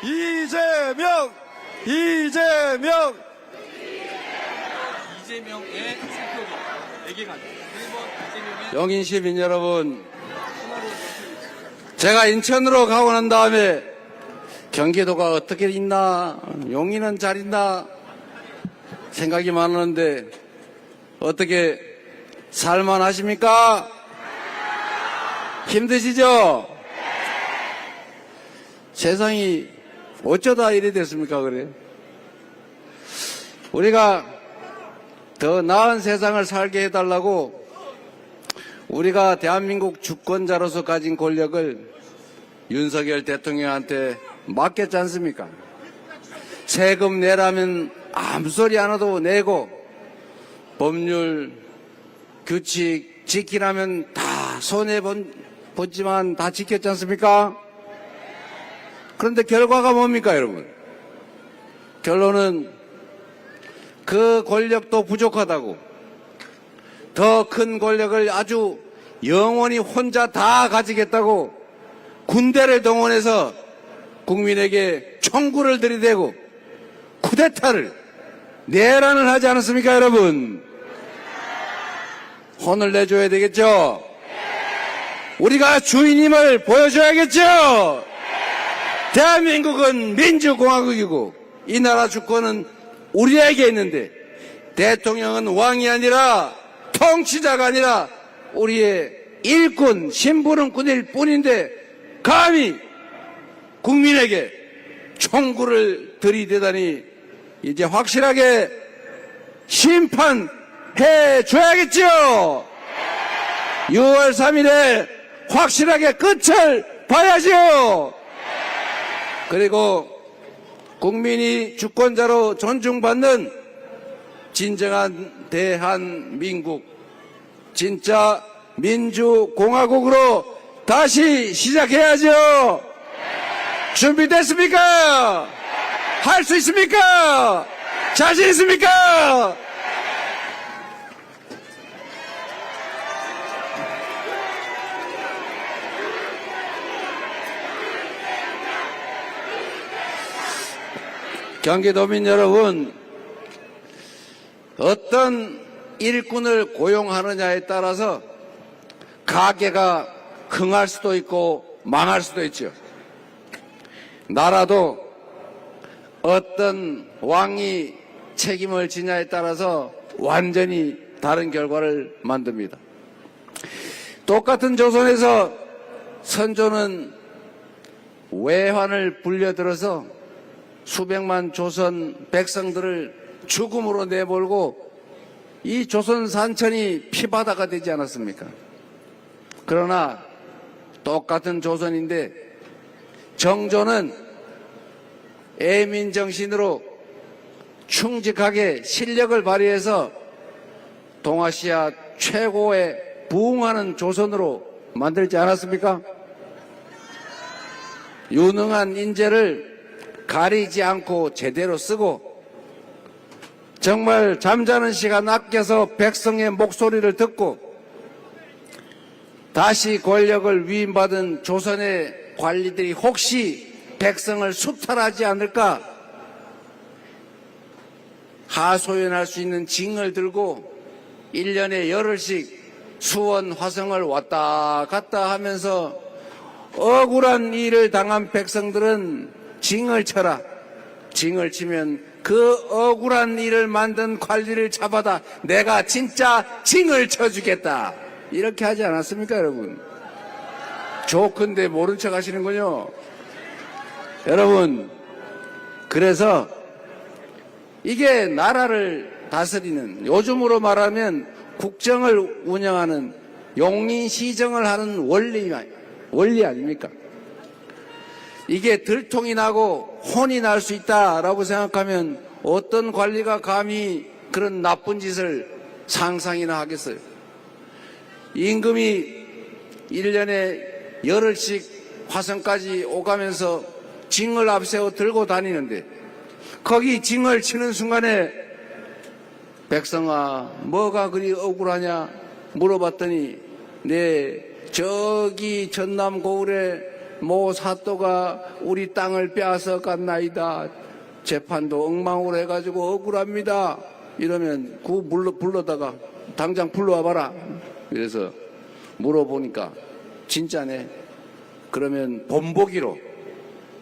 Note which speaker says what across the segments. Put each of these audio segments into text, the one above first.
Speaker 1: 이재명! 이재명!
Speaker 2: 이재명의 사표가 4개가 1번 이재명의
Speaker 1: 용인 시민 여러분, 제가 인천으로 가고 난 다음에 경기도가 어떻게 있나, 용인은 잘 있나 생각이 많았는데 어떻게 살만하십니까? 힘드시죠? 세상이 어쩌다 이래 됐습니까? 그래? 우리가 더 나은 세상을 살게 해달라고 우리가 대한민국 주권자로서 가진 권력을 윤석열 대통령한테 맡겼지 않습니까? 세금 내라면 아무 소리 안 해도 내고, 법률 규칙 지키라면 다 손해보지만 다 지켰지 않습니까? 그런데 결과가 뭡니까, 여러분? 결론은 그 권력도 부족하다고, 더 큰 권력을 아주 영원히 혼자 다 가지겠다고 군대를 동원해서 국민에게 총구를 들이대고 쿠데타를 내란을 하지 않았습니까, 여러분? 혼을 내줘야 되겠죠? 우리가 주인임을 보여줘야겠죠? 대한민국은 민주공화국이고 이 나라 주권은 우리에게 있는데, 대통령은 왕이 아니라 통치자가 아니라 우리의 일꾼, 심부름꾼일 뿐인데 감히 국민에게 총구를 들이대다니 이제 확실하게 심판해 줘야겠죠? 6월 3일에 확실하게 끝을 봐야죠. 그리고 국민이 주권자로 존중받는 진정한 대한민국, 진짜 민주공화국으로 다시 시작해야죠. 준비됐습니까? 할 수 있습니까? 자신 있습니까? 경기도민 여러분, 어떤 일꾼을 고용하느냐에 따라서 가게가 흥할 수도 있고 망할 수도 있죠. 나라도 어떤 왕이 책임을 지냐에 따라서 완전히 다른 결과를 만듭니다. 똑같은 조선에서 선조는 외환을 불려들어서 수백만 조선 백성들을 죽음으로 내몰고 이 조선 산천이 피바다가 되지 않았습니까? 그러나 똑같은 조선인데 정조는 애민정신으로 충직하게 실력을 발휘해서 동아시아 최고의 부흥하는 조선으로 만들지 않았습니까? 유능한 인재를 가리지 않고 제대로 쓰고, 정말 잠자는 시간 아껴서 백성의 목소리를 듣고 다시 권력을 위임받은 조선의 관리들이 혹시 백성을 수탈하지 않을까 하소연할 수 있는 징을 들고 1년에 열흘씩 수원 화성을 왔다 갔다 하면서 억울한 일을 당한 백성들은 징을 쳐라. 징을 치면 그 억울한 일을 만든 관리를 잡아다 내가 진짜 징을 쳐주겠다. 이렇게 하지 않았습니까, 여러분? 좋건데 모른 척 하시는군요. 여러분, 그래서 이게 나라를 다스리는, 요즘으로 말하면 국정을 운영하는, 용인시정을 하는 원리 아닙니까? 이게 들통이 나고 혼이 날 수 있다라고 생각하면 어떤 관리가 감히 그런 나쁜 짓을 상상이나 하겠어요? 임금이 1년에 열흘씩 화성까지 오가면서 징을 앞세워 들고 다니는데 거기 징을 치는 순간에 백성아 뭐가 그리 억울하냐 물어봤더니 네 저기 전남 고을에 모 사또가 우리 땅을 빼앗아 갔나이다. 재판도 엉망으로 해가지고 억울합니다. 이러면 그 불러다가 당장 불러와 봐라. 그래서 물어보니까 진짜네. 그러면 본보기로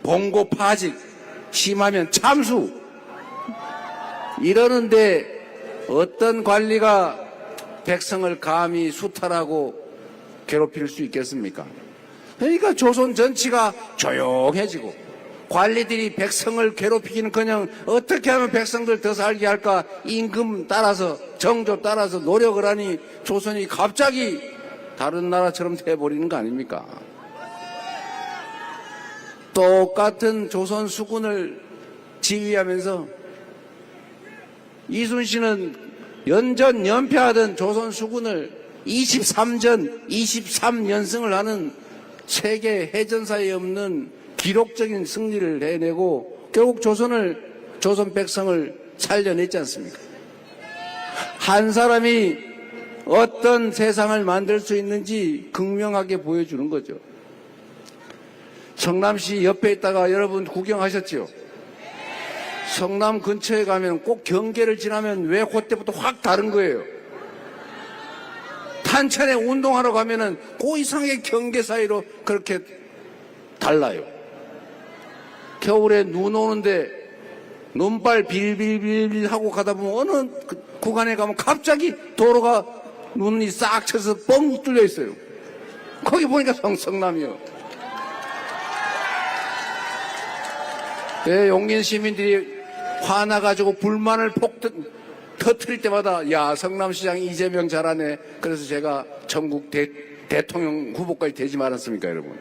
Speaker 1: 봉고 파직, 심하면 참수. 이러는데 어떤 관리가 백성을 감히 수탈하고 괴롭힐 수 있겠습니까? 그러니까 조선 전체가 조용해지고 관리들이 백성을 괴롭히기는커녕 어떻게 하면 백성들 더 살게 할까 임금 따라서 정조 따라서 노력을 하니 조선이 갑자기 다른 나라처럼 돼버리는 거 아닙니까? 똑같은 조선 수군을 지휘하면서 이순신은 연전 연패하던 조선 수군을 23연승을 하는 세계 해전사에 없는 기록적인 승리를 해내고 결국 조선 백성을 살려냈지 않습니까? 한 사람이 어떤 세상을 만들 수 있는지 극명하게 보여주는 거죠. 성남시 옆에 있다가 여러분 구경하셨죠? 성남 근처에 가면 꼭 경계를 지나면 왜 그때부터 확 다른 거예요. 탄천에 운동하러 가면은 그 이상의 경계 사이로 그렇게 달라요. 겨울에 눈 오는데 눈발 빌빌빌 하고 가다 보면 어느 구간에 가면 갑자기 도로가 눈이 싹 쳐서 뻥 뚫려 있어요. 거기 보니까 성남이요. 네, 용인 시민들이 화나가지고 불만을 터뜨릴 때마다 야 성남시장 이재명 잘하네. 그래서 제가 전국 대통령 후보까지 되지 말았습니까 여러분.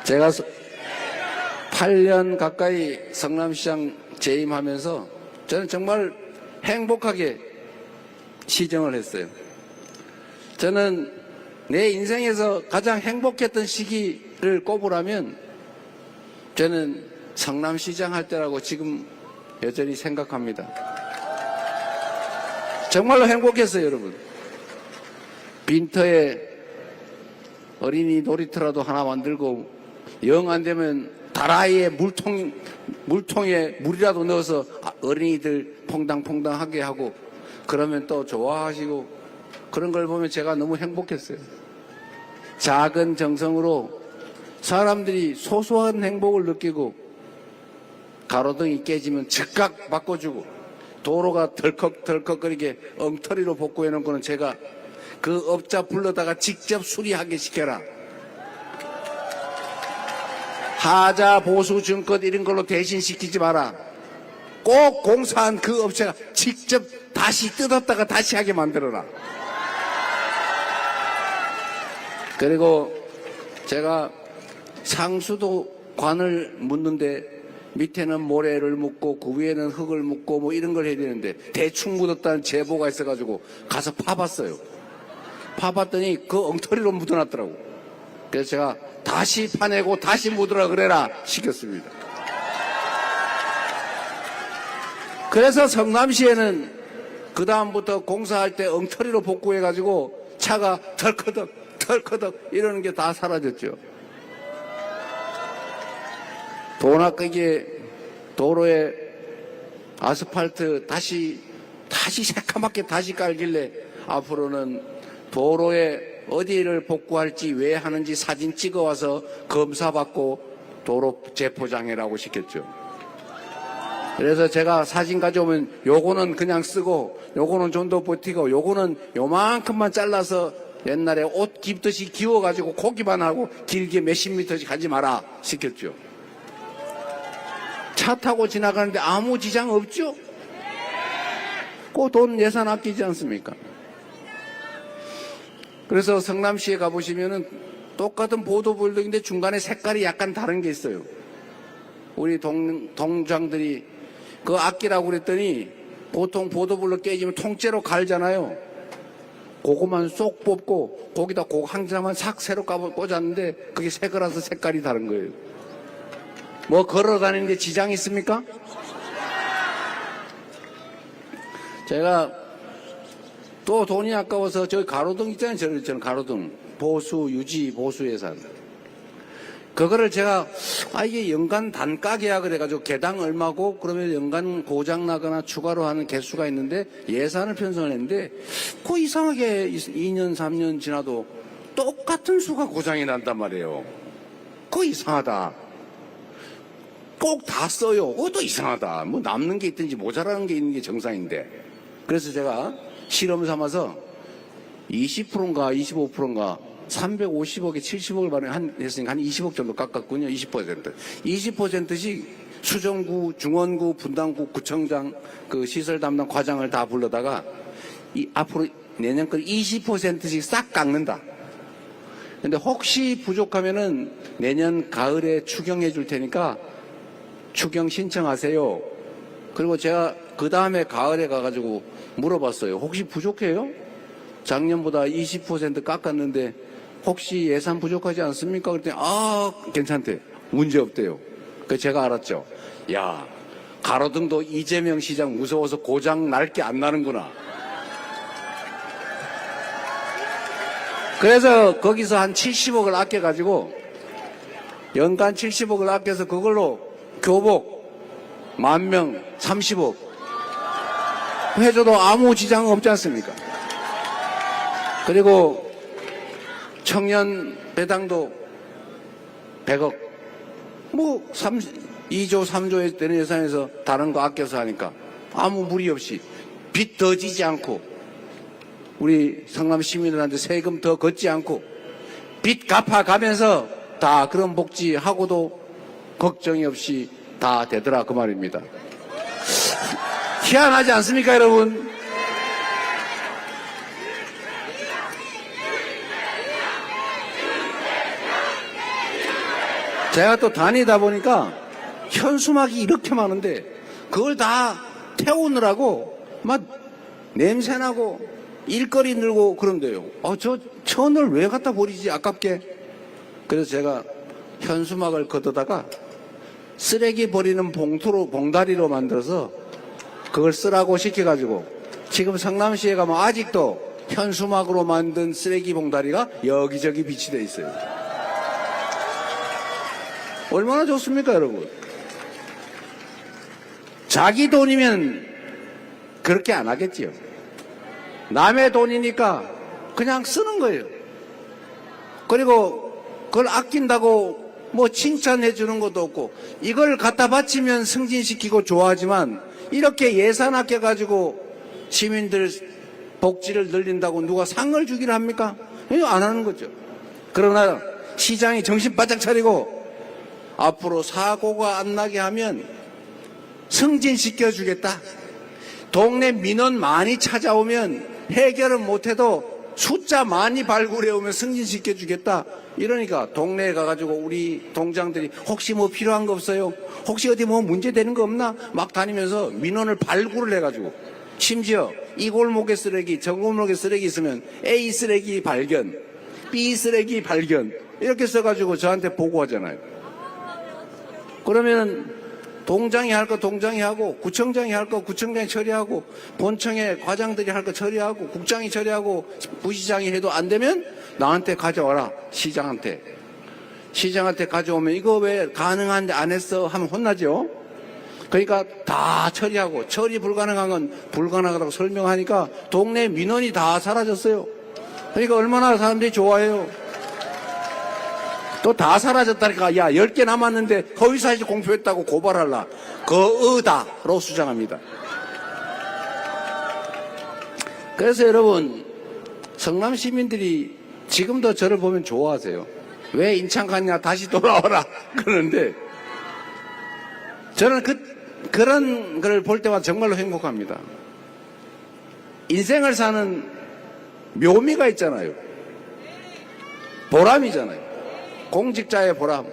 Speaker 1: 제가 8년 가까이 성남시장 재임하면서 저는 정말 행복하게 시정을 했어요. 저는 내 인생에서 가장 행복했던 시기를 꼽으라면 저는 성남시장 할 때라고 지금 여전히 생각합니다. 정말로 행복했어요, 여러분. 빈터에 어린이 놀이터라도 하나 만들고 영 안 되면 다라이에 물통에 물이라도 넣어서 어린이들 퐁당퐁당하게 하고 그러면 또 좋아하시고 그런 걸 보면 제가 너무 행복했어요. 작은 정성으로 사람들이 소소한 행복을 느끼고 가로등이 깨지면 즉각 바꿔주고 도로가 덜컥덜컥거리게 엉터리로 복구해 놓은 거는 제가 그 업자 불러다가 직접 수리하게 시켜라. 하자 보수 증권 이런 걸로 대신 시키지 마라. 꼭 공사한 그 업체가 직접 다시 뜯었다가 다시 하게 만들어라. 그리고 제가 상수도관을 묻는데 밑에는 모래를 묻고 그 위에는 흙을 묻고 뭐 이런 걸 해야 되는데 대충 묻었다는 제보가 있어가지고 가서 파봤어요. 파봤더니 그 엉터리로 묻어놨더라고. 그래서 제가 다시 파내고 다시 묻으라 그래라 시켰습니다. 그래서 성남시에는 그 다음부터 공사할 때 엉터리로 복구해가지고 차가 덜커덕 이러는 게 다 사라졌죠. 돈 아끼게 도로에 아스팔트 다시 새카맣게 다시 깔길래 앞으로는 도로에 어디를 복구할지 왜 하는지 사진 찍어와서 검사받고 도로 재포장해라고 시켰죠. 그래서 제가 사진 가져오면 요거는 그냥 쓰고 요거는 좀 더 버티고 요거는 요만큼만 잘라서 옛날에 옷 깁듯이 기워가지고 고기만 하고 길게 몇십 미터씩 가지 마라 시켰죠. 차 타고 지나가는데 아무 지장 없죠? 그 돈 예산 아끼지 않습니까? 그래서 성남시에 가보시면은 똑같은 보도블록인데 중간에 색깔이 약간 다른 게 있어요. 우리 동장들이 그거 아끼라고 그랬더니 보통 보도블록 깨지면 통째로 갈잖아요. 그거만 쏙 뽑고 거기다 그 항자만 싹 새로 꽂았는데 그게 새 거라서 색깔이 다른 거예요. 뭐 걸어 다니는데 지장이 있습니까? 제가 또 돈이 아까워서 저기 가로등 있잖아요. 저는 가로등. 보수, 유지, 보수 예산. 그거를 제가, 이게 연간 단가 계약을 해가지고 개당 얼마고 그러면 연간 고장 나거나 추가로 하는 개수가 있는데 예산을 편성을 했는데 그 이상하게 2년, 3년 지나도 똑같은 수가 고장이 난단 말이에요. 그거 이상하다. 꼭 다 써요. 그것도 이상하다. 뭐 남는 게 있든지 모자라는 게 있는 게 정상인데. 그래서 제가 실험 삼아서 20%인가 25%인가 350억에 70억을 했으니까 한 20억 정도 깎았군요. 20%. 20%씩 수정구, 중원구, 분당구, 구청장, 그 시설 담당 과장을 다 불러다가 앞으로 내년까지 20%씩 싹 깎는다. 근데 혹시 부족하면은 내년 가을에 추경해 줄 테니까 추경 신청하세요. 그리고 제가 그 다음에 가을에 가가지고 물어봤어요. 혹시 부족해요? 작년보다 20% 깎았는데 혹시 예산 부족하지 않습니까? 그랬더니 괜찮대. 문제 없대요. 그 제가 알았죠. 야, 가로등도 이재명 시장 무서워서 고장 날 게 안 나는구나. 그래서 거기서 한 70억을 아껴가지고 연간 70억을 아껴서 그걸로 교복 10,000명 30억 해줘도 아무 지장 없지 않습니까? 그리고 청년 배당도 100억 2조 3조에 되는 예산에서 다른 거 아껴서 하니까 아무 무리 없이 빚 더 지지 않고 우리 성남 시민들한테 세금 더 걷지 않고 빚 갚아가면서 다 그런 복지하고도 걱정이 없이 다 되더라 그 말입니다. 희한하지 않습니까 여러분? 제가 또 다니다 보니까 현수막이 이렇게 많은데 그걸 다 태우느라고 막 냄새나고 일거리 늘고 그런데요. 저 천을 왜 갖다 버리지 아깝게. 그래서 제가 현수막을 걷어다가 쓰레기 버리는 봉다리로 만들어서 그걸 쓰라고 시켜가지고 지금 성남시에 가면 아직도 현수막으로 만든 쓰레기 봉다리가 여기저기 비치되어 있어요. 얼마나 좋습니까 여러분? 자기 돈이면 그렇게 안 하겠지요. 남의 돈이니까 그냥 쓰는 거예요. 그리고 그걸 아낀다고 뭐 칭찬해 주는 것도 없고 이걸 갖다 바치면 승진시키고 좋아하지만 이렇게 예산 아껴가지고 시민들 복지를 늘린다고 누가 상을 주기를 합니까? 이거 안 하는 거죠. 그러나 시장이 정신 바짝 차리고 앞으로 사고가 안 나게 하면 승진시켜 주겠다. 동네 민원 많이 찾아오면 해결은 못해도 숫자 많이 발굴해 오면 승진시켜 주겠다. 이러니까 동네에 가가지고 우리 동장들이 혹시 뭐 필요한 거 없어요? 혹시 어디 뭐 문제 되는 거 없나? 막 다니면서 민원을 발굴을 해가지고 심지어 이 골목에 쓰레기, 저 골목에 쓰레기 있으면 A 쓰레기 발견, B 쓰레기 발견 이렇게 써가지고 저한테 보고하잖아요. 그러면 동장이 할 거 동장이 하고 구청장이 할 거 구청장이 처리하고 본청의 과장들이 할 거 처리하고 국장이 처리하고 부시장이 해도 안 되면 나한테 가져와라. 시장한테 가져오면 이거 왜 가능한데 안 했어 하면 혼나죠. 그러니까 다 처리하고 처리 불가능한 건 불가능하다고 설명하니까 동네 민원이 다 사라졌어요. 그러니까 얼마나 사람들이 좋아해요. 또 다 사라졌다니까. 야, 10개 남았는데 허위사실 공표했다고 고발할라. 거의다로 수정합니다. 그래서 여러분 성남 시민들이 지금도 저를 보면 좋아하세요. 왜 인천 갔냐 다시 돌아와라 그러는데 저는 그런 걸 볼 때마다 정말로 행복합니다. 인생을 사는 묘미가 있잖아요. 보람이잖아요. 공직자의 보람.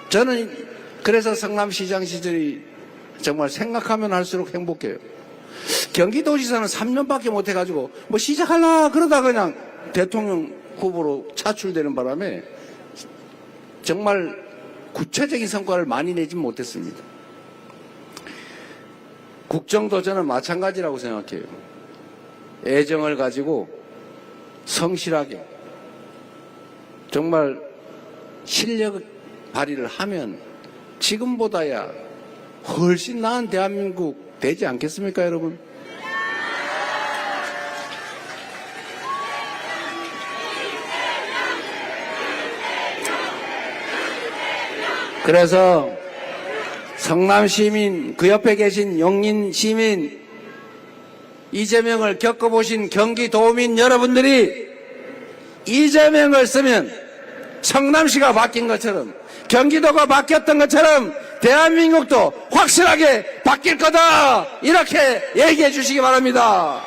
Speaker 1: 저는 그래서 성남시장 시절이 정말 생각하면 할수록 행복해요. 경기도지사는 3년밖에 못 해가지고 뭐 시작하려 그러다 그냥 대통령 후보로 차출되는 바람에 정말 구체적인 성과를 많이 내진 못했습니다. 국정도 저는 마찬가지라고 생각해요. 애정을 가지고 성실하게 정말 실력 발휘를 하면 지금보다야 훨씬 나은 대한민국 되지 않겠습니까, 여러분? 그래서 성남 시민, 그 옆에 계신 용인 시민, 이재명을 겪어보신 경기도민 여러분들이 이재명을 쓰면 성남시가 바뀐 것처럼 경기도가 바뀌었던 것처럼 대한민국도 확실하게 바뀔 거다, 이렇게 얘기해 주시기 바랍니다.